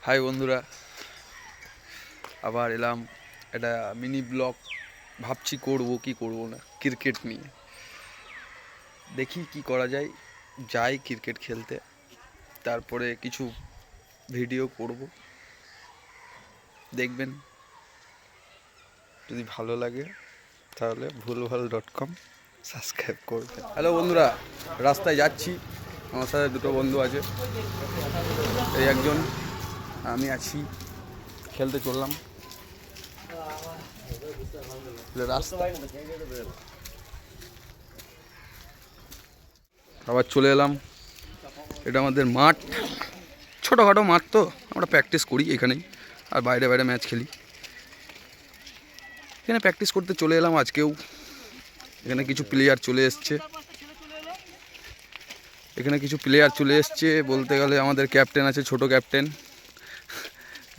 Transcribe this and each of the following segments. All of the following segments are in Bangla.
হাই বন্ধুরা, আবার এলাম একটা মিনি ব্লগ। ভাবছি করব কি করব না, ক্রিকেট নিয়ে দেখি কি করা যায়। যাই ক্রিকেট খেলতে, তারপরে কিছু ভিডিও করব, দেখবেন। যদি ভালো লাগে তাহলে ভুলভাল.com সাবস্ক্রাইব করবেন। হ্যালো বন্ধুরা, রাস্তায় যাচ্ছি, আমার সাথে দুটো বন্ধু আছে, এই একজন, আমি আছি। খেলতে চললাম রাস্তায়, আবার চলে এলাম। এটা আমাদের মাঠ, ছোটোখাটো মাঠ, তো আমরা প্র্যাকটিস করি এখানেই, আর বাইরে বাইরে ম্যাচ খেলি। এখানে প্র্যাকটিস করতে চলে এলাম আজকেও। এখানে কিছু প্লেয়ার চলে এসছে, বলতে গেলে আমাদের ক্যাপ্টেন আছে, ছোট ক্যাপ্টেন।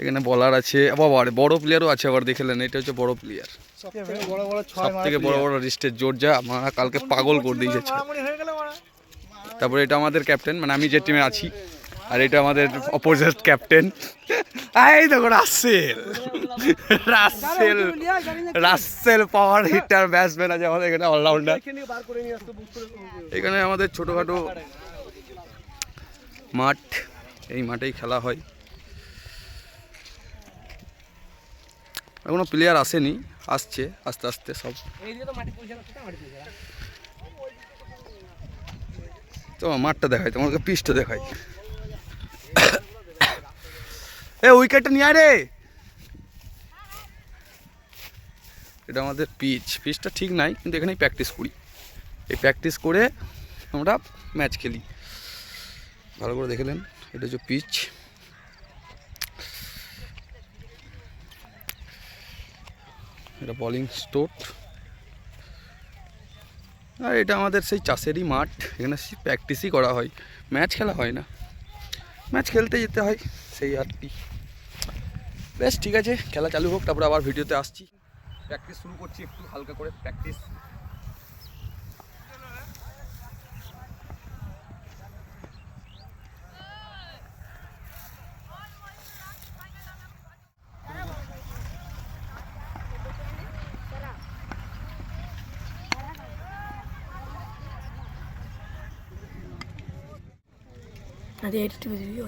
এখানে বলার আছে, আবার বড় প্লেয়ারও আছে। আবার দেখলেন, এটা হচ্ছে বড় প্লেয়ার, সব থেকে বড় বড় রিস্টের জোর, যা মারা কালকে পাগল করে দিয়েছে। তারপরে এটা আমাদের ক্যাপ্টেন, মানে আমি যে টিমে আছি, আর এটা আমাদের অপোজিট ক্যাপ্টেন। এই দেখো রাসেল পাওয়ার হিটার ব্যাটসম্যান আছে আমাদের এখানে, অলরাউন্ডার। এখানে আমাদের ছোটোখাটো মাঠ, এই মাঠেই খেলা হয়। এখনো প্লেয়ার আসেনি, আসছে আস্তে আস্তে সব। তোমার মাঠটা দেখাই, তোমাকে পিচটা দেখাই। এ উইকেটটা নিয়ে আয় রে। এটা আমাদের পিচটা ঠিক নাই, কিন্তু এখানেই প্র্যাকটিস করি। এই প্র্যাকটিস করে আমরা ম্যাচ খেলি। ভালো করে দেখলেন, এটা হচ্ছে পিচ। এটা বোলিং স্টোট, আর এটা আমাদের সেই চাষেরই মাঠ। এখানে প্র্যাকটিসই করা হয়, ম্যাচ খেলা হয় না। ম্যাচ খেলতে যেতে হয়, সেই আর কি। বেশ, ঠিক আছে, খেলা চালু হোক, তারপরে আবার ভিডিওতে আসছি। প্র্যাকটিস শুরু করছি, একটু হালকা করে প্র্যাকটিস। అది ఎడిట్ వీడియో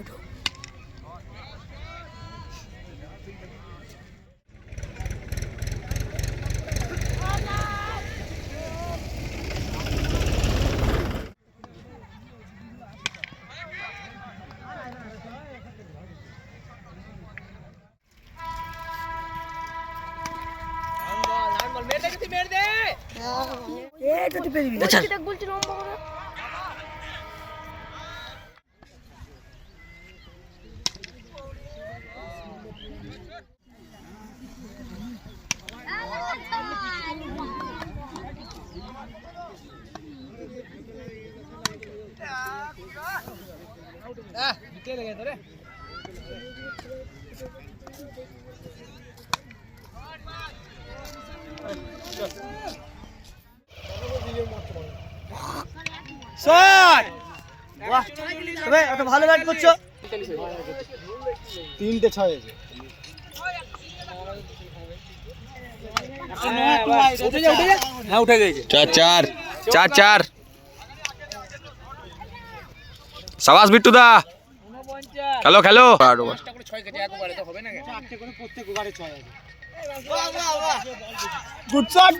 ভালো ব্যাট করছো। 3টে 6 হয়েছে। হ্যাঁ, উঠে গেছে। 4-4 সাবাস বিট্টু দা, খেলো খেলো। Good shot.